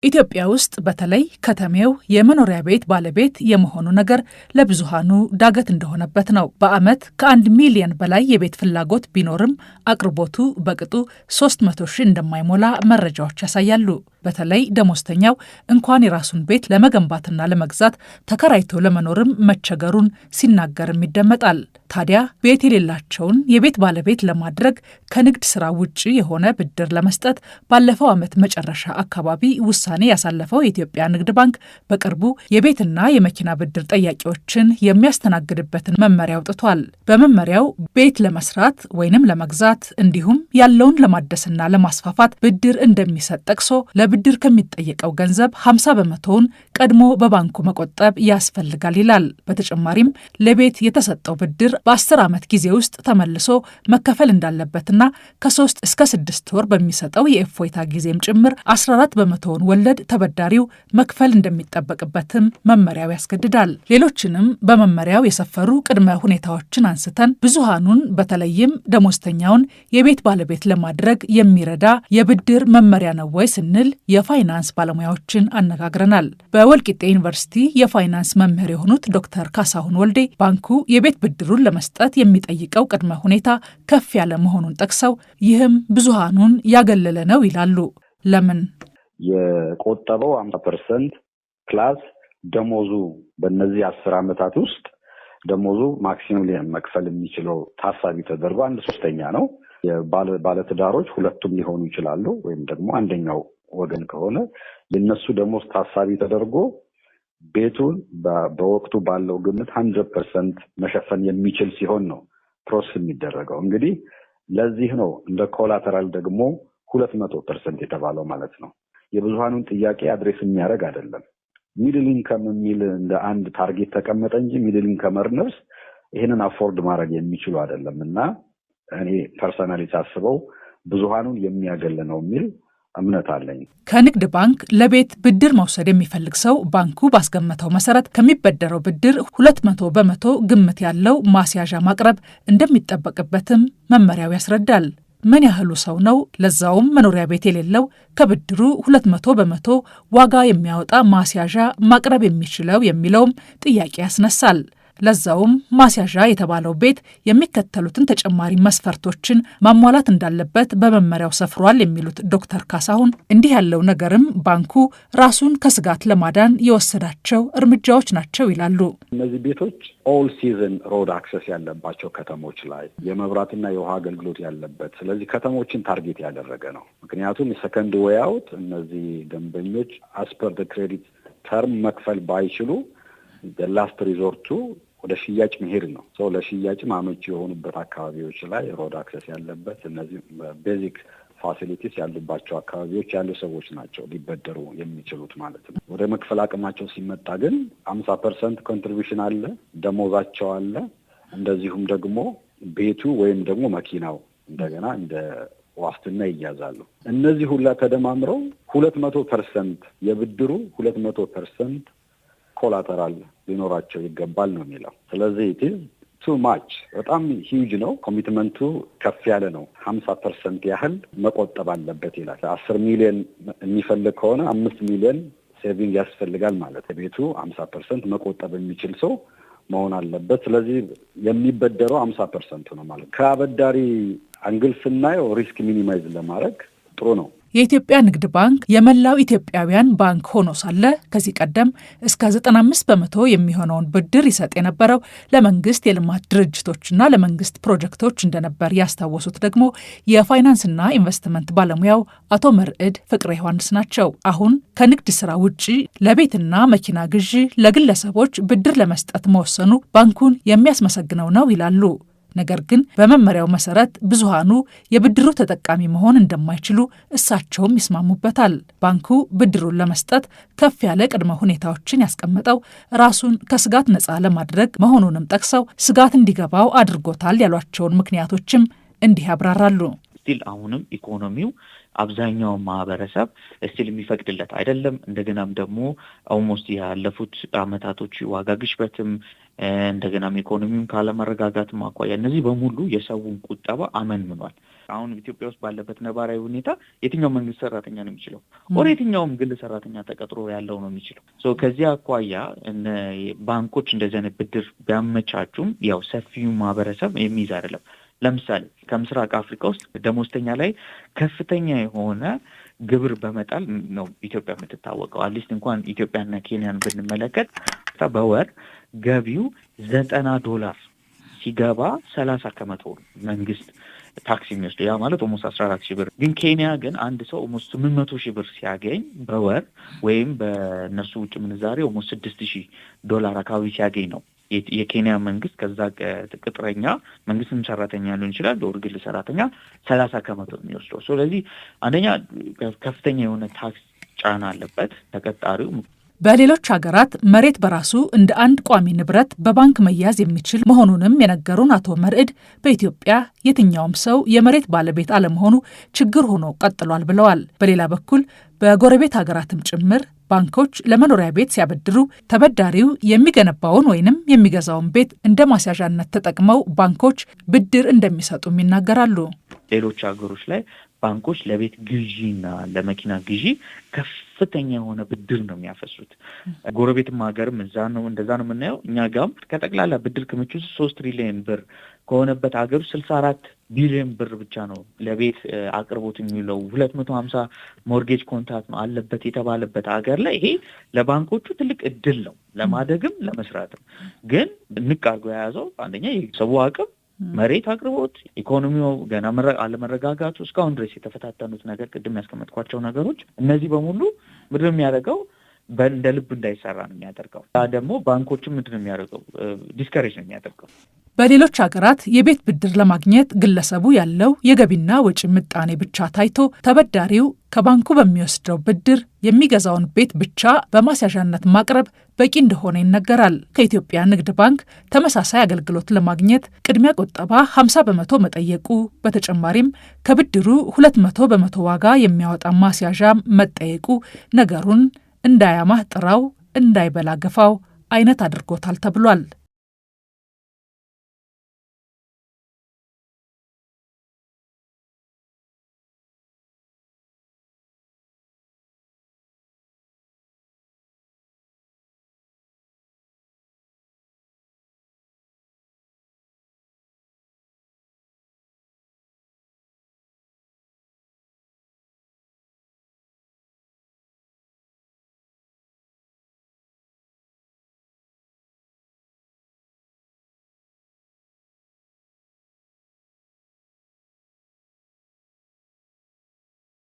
ኢትዮጵያ ውስጥ በተለይ ከተሜው የመኖሪያ ቤት ባለቤት የመሆኑ ነገር ለብዙሃኑ ዳገት እንደሆነበት ነው። በዓመት ከ1 ሚሊዮን በላይ የቤት ፍላጎት ቢኖርም አቅርቦቱ በቅጡ 300 ሺህ እንደማይሞላ መረጃዎች ያሳያሉ። በተለይ ደሞዝተኛው እንኳን የራሱን ቤት ለመገንባትና ለመግዛት ተከራይቶ ለመኖርም መቸገሩን ሲናገርም ይደመጣል። ታዲያ ቤት የሌላቸውን የቤት ባለቤት ለማድረግ ከንግድ ስራ ውጪ የሆነ ብድር ለመስጠት ባለፈው ዓመት መጨረሻ አካባቢ ውሳኔ ያሳለፈው የኢትዮጵያ ንግድ ባንክ በቅርቡ የቤትና የመኪና ብድር ጠያቂዎችን የሚያስተናግድበትን መመሪያ አውጥቷል። በመመሪያው ቤት ለመስራት ወይንም ለመግዛት እንዲሁም ያለውን ለማደስና ለማስፋፋት ብድር እንደሚሰጥ ጠቅሶ ለብድር ከሚጠየቀው ገንዘብ 50 በመቶውን ቀድሞ በባንኩ መቆጠብ ያስፈልጋል ይላል። በተጨማሪም ለቤት የተሰጠው ብድር በ10 ዓመት ጊዜ ውስጥ ተመልሶ መከፈል እንዳለበትና ከ3 እስከ 6 ወር በሚሰጠው የእፎይታ ጊዜም ጭምር 14 በመቶውን ወለድ ተበዳሪው መክፈል እንደሚጠበቅበትም መመሪያው ያስገድዳል። ሌሎችንም በመመሪያው የሰፈሩ ቅድመ ሁኔታዎችን አንስተን ብዙሃኑን በተለይም ደሞዝተኛውን የቤት ባለቤት ለማድረግ የሚረዳ የብድር መመሪያ ነው ወይ ስንል የፋይናንስ ባለሙያዎችን አነጋግረናል። በወልቂጤ ዩኒቨርሲቲ የፋይናንስ መምህር የሆኑት ዶክተር ካሳሁን ወልዴ ባንኩ የቤት ብድሩን ለመስጠት የሚጠይቀው ቅድመ ሁኔታ ከፍ ያለ መሆኑን ጠቅሰው ይህም ብዙሃኑን ያገለለ ነው ይላሉ። ለምን? የቆጠበው 50% ፕላስ ደሞዙ በእነዚህ 10 ዓመታት ውስጥ ደሞዙ ማክሲመም መክፈል የሚችለው ታሳቢ ተደርጎ 1/3 ነው። ባለትዳሮች ሁለቱም ሊሆኑ ይችላሉ፣ ወይም ደግሞ አንደኛው ወገን ከሆነ የነሱ ደሞዝ ታሳቢ ተደርጎ ቤቱን በወቅቱ ባለው ግምት 100% መሸፈን የሚችል ሲሆን ነው ፕሮሰስ የሚደረገው። እንግዲህ ለዚህ ነው እንደ ኮላተራል ደግሞ 200% የተባለው ማለት ነው። የብዙሃኑን ጥያቄ አድሬስ የሚያደርግ አይደለም። ሚድል ኢንካም የሚል እንደ አንድ ታርጌት ተቀመጠ እንጂ ሚድል ኢንካም እርነርስ ይሄንን አፎርድ ማድረግ የሚችሉ አይደለም እና እኔ ፐርሰናሊ ሳስበው ብዙሃኑን የሚያገል ነው የሚል እምነት አለኝ። ከንግድ ባንክ ለቤት ብድር መውሰድ የሚፈልግ ሰው ባንኩ ባስቀመጠው መሰረት ከሚበደረው ብድር 200 በመቶ ግምት ያለው ማስያዣ ማቅረብ እንደሚጠበቅበትም መመሪያው ያስረዳል። ምን ያህሉ ሰው ነው ለዛውም መኖሪያ ቤት የሌለው ከብድሩ 200 በመቶ ዋጋ የሚያወጣ ማስያዣ ማቅረብ የሚችለው የሚለውም ጥያቄ ያስነሳል። ለዛውም ማስያዣ የተባለው ቤት የሚከተሉትን ተጨማሪ መስፈርቶችን ማሟላት እንዳለበት በመመሪያው ሰፍሯል የሚሉት ዶክተር ካሳሁን እንዲህ ያለው ነገርም ባንኩ ራሱን ከስጋት ለማዳን የወሰዳቸው እርምጃዎች ናቸው ይላሉ። እነዚህ ቤቶች ኦል ሲዝን ሮድ አክሰስ ያለባቸው ከተሞች ላይ የመብራትና የውሃ አገልግሎት ያለበት፣ ስለዚህ ከተሞችን ታርጌት ያደረገ ነው። ምክንያቱም የሰከንድ ዌይ አውት እነዚህ ደንበኞች አስፐር ዘ ክሬዲት ተርም መክፈል ባይችሉ ላስት ሪዞርቱ ወደ ሽያጭ መሄድ ነው። ሰው ለሽያጭም አመቺ የሆኑበት አካባቢዎች ላይ ሮድ አክሰስ ያለበት እነዚህ ቤዚክ ፋሲሊቲስ ያሉባቸው አካባቢዎች ያሉ ሰዎች ናቸው ሊበደሩ የሚችሉት ማለት ነው። ወደ መክፈል አቅማቸው ሲመጣ ግን 50% ኮንትሪቢዩሽን አለ፣ ደሞዛቸው አለ፣ እንደዚሁም ደግሞ ቤቱ ወይም ደግሞ መኪናው እንደገና እንደ ዋስትና ይያዛሉ። እነዚህ ሁላ ተደማምረው 200% የብድሩ 200% ኮላተራል ሊኖራቸው ይገባል ነው የሚለው። ስለዚህ ኢትዝ ቱ ማች በጣም ሂውጅ ነው። ኮሚትመንቱ ከፍ ያለ ነው። 50% ያህል መቆጠብ አለበት ይላል። 10 ሚሊዮን የሚፈልግ ከሆነ 5 ሚሊዮን ሴቪንግ ያስፈልጋል ማለት ቤቱ 50% መቆጠብ የሚችል ሰው መሆን አለበት። ስለዚህ የሚበደረው 50% ነው ማለት። ከአበዳሪ አንግል ስናየው ሪስክ ሚኒማይዝ ለማድረግ ጥሩ ነው። የኢትዮጵያ ንግድ ባንክ የመላው ኢትዮጵያውያን ባንክ ሆኖ ሳለ ከዚህ ቀደም እስከ 95 በመቶ የሚሆነውን ብድር ይሰጥ የነበረው ለመንግስት የልማት ድርጅቶችና ለመንግስት ፕሮጀክቶች እንደነበር ያስታወሱት ደግሞ የፋይናንስና ኢንቨስትመንት ባለሙያው አቶ መርዕድ ፍቅረ ዮሐንስ ናቸው። አሁን ከንግድ ስራ ውጪ ለቤትና መኪና ግዢ ለግለሰቦች ብድር ለመስጠት መወሰኑ ባንኩን የሚያስመሰግነው ነው ይላሉ። ነገር ግን በመመሪያው መሰረት ብዙሃኑ የብድሩ ተጠቃሚ መሆን እንደማይችሉ እሳቸውም ይስማሙበታል። ባንኩ ብድሩን ለመስጠት ከፍ ያለ ቅድመ ሁኔታዎችን ያስቀመጠው ራሱን ከስጋት ነፃ ለማድረግ መሆኑንም ጠቅሰው ስጋት እንዲገባው አድርጎታል ያሏቸውን ምክንያቶችም እንዲህ ያብራራሉ። ስቲል አሁንም ኢኮኖሚው አብዛኛው ማህበረሰብ ስቲል የሚፈቅድለት አይደለም። እንደገናም ደግሞ ኦልሞስት ያለፉት አመታቶች ዋጋ ግሽበትም እንደገናም ኢኮኖሚውን ካለመረጋጋት ማቋያ እነዚህ በሙሉ የሰውን ቁጠባ አመንምኗል። አሁን ኢትዮጵያ ውስጥ ባለበት ነባራዊ ሁኔታ የትኛው መንግስት ሰራተኛ ነው የሚችለው? ኦር የትኛውም ግል ሰራተኛ ተቀጥሮ ያለው ነው የሚችለው? ከዚህ አኳያ ባንኮች እንደዚህ አይነት ብድር ቢያመቻቹም ያው ሰፊው ማህበረሰብ የሚይዝ አይደለም። ለምሳሌ ከምስራቅ አፍሪካ ውስጥ ደሞዝተኛ ላይ ከፍተኛ የሆነ ግብር በመጣል ነው ኢትዮጵያ የምትታወቀው። አትሊስት እንኳን ኢትዮጵያና ኬንያን ብንመለከት በወር ገቢው $90 ሲገባ 30 ከመቶ መንግስት ታክስ የሚወስደው፣ ያ ማለት ኦልሞስት 14,000 ብር። ግን ኬንያ ግን አንድ ሰው ኦልሞስት 800,000 ብር ሲያገኝ በወር ወይም በእነሱ ውጭ ምንዛሬ ኦልሞስት $6,000 አካባቢ ሲያገኝ ነው የኬንያ መንግስት ከዛ ቅጥረኛ መንግስትም ሰራተኛ ሊሆን ይችላል ወር ግል ሰራተኛ 30 ከመቶ የሚወስደው። ስለዚህ አንደኛ ከፍተኛ የሆነ ታክስ ጫና አለበት ተቀጣሪው። በሌሎች ሀገራት መሬት በራሱ እንደ አንድ ቋሚ ንብረት በባንክ መያዝ የሚችል መሆኑንም የነገሩን አቶ መርዕድ በኢትዮጵያ የትኛውም ሰው የመሬት ባለቤት አለመሆኑ ችግር ሆኖ ቀጥሏል ብለዋል። በሌላ በኩል በጎረቤት ሀገራትም ጭምር ባንኮች ለመኖሪያ ቤት ሲያበድሩ ተበዳሪው የሚገነባውን ወይንም የሚገዛውን ቤት እንደ ማስያዣነት ተጠቅመው ባንኮች ብድር እንደሚሰጡም ይናገራሉ። ሌሎች ሀገሮች ላይ ባንኮች ለቤት ግዢና ለመኪና ግዢ ከፍተኛ የሆነ ብድር ነው የሚያፈሱት። ጎረቤትም ሀገርም እንደዛ ነው የምናየው። እኛ ጋርም ከጠቅላላ ብድር ክምችት 3 ትሪሊዮን ብር ከሆነበት ሀገር 64 ቢሊዮን ብር ብቻ ነው ለቤት አቅርቦት የሚውለው። 250 ሞርጌጅ ኮንትራክት ነው አለበት የተባለበት ሀገር ላይ ይሄ ለባንኮቹ ትልቅ እድል ነው ለማደግም ለመስራትም። ግን ንቅ አድርጎ የያዘው አንደኛ የሰው አቅም፣ መሬት አቅርቦት፣ ኢኮኖሚው ገና አለመረጋጋቱ፣ እስካሁን ድረስ የተፈታተኑት ነገር ቅድም ያስቀመጥኳቸው ነገሮች እነዚህ በሙሉ ምንድን ነው የሚያደርገው? እንደ ልብ እንዳይሰራ ነው የሚያደርገው። ደግሞ ባንኮችም ምንድን ነው የሚያደርገው? ዲስከሬጅ ነው የሚያደርገው። በሌሎች ሀገራት የቤት ብድር ለማግኘት ግለሰቡ ያለው የገቢና ወጪ ምጣኔ ብቻ ታይቶ ተበዳሪው ከባንኩ በሚወስደው ብድር የሚገዛውን ቤት ብቻ በማስያዣነት ማቅረብ በቂ እንደሆነ ይነገራል። ከኢትዮጵያ ንግድ ባንክ ተመሳሳይ አገልግሎት ለማግኘት ቅድሚያ ቁጠባ 50 በመቶ መጠየቁ፣ በተጨማሪም ከብድሩ 200 በመቶ ዋጋ የሚያወጣ ማስያዣ መጠየቁ ነገሩን እንዳያማህ ጥራው እንዳይበላ ገፋው አይነት አድርጎታል ተብሏል።